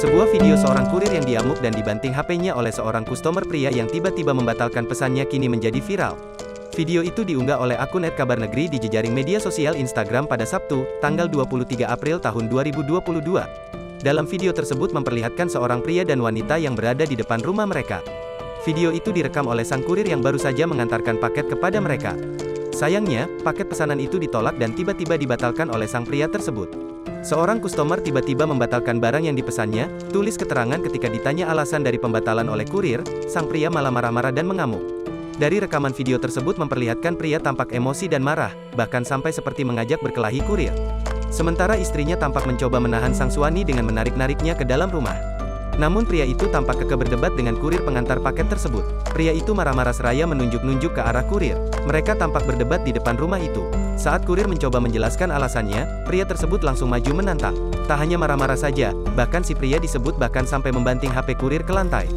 Sebuah video seorang kurir yang diamuk dan dibanting HP-nya oleh seorang customer pria yang tiba-tiba membatalkan pesannya kini menjadi viral. Video itu diunggah oleh akun @kabarnegri di jejaring media sosial Instagram pada Sabtu, tanggal 23 April tahun 2022. Dalam video tersebut memperlihatkan seorang pria dan wanita yang berada di depan rumah mereka. Video itu direkam oleh sang kurir yang baru saja mengantarkan paket kepada mereka. Sayangnya, paket pesanan itu ditolak dan tiba-tiba dibatalkan oleh sang pria tersebut. Seorang customer tiba-tiba membatalkan barang yang dipesannya, tulis keterangan ketika ditanya alasan dari pembatalan oleh kurir, sang pria malah marah-marah dan mengamuk. Dari rekaman video tersebut memperlihatkan pria tampak emosi dan marah, bahkan sampai seperti mengajak berkelahi kurir. Sementara istrinya tampak mencoba menahan sang suami dengan menarik-nariknya ke dalam rumah. Namun pria itu tampak kekeh berdebat dengan kurir pengantar paket tersebut. Pria itu marah-marah seraya menunjuk-nunjuk ke arah kurir. Mereka tampak berdebat di depan rumah itu. Saat kurir mencoba menjelaskan alasannya, pria tersebut langsung maju menantang. Tak hanya marah-marah saja, bahkan si pria disebut bahkan sampai membanting HP kurir ke lantai.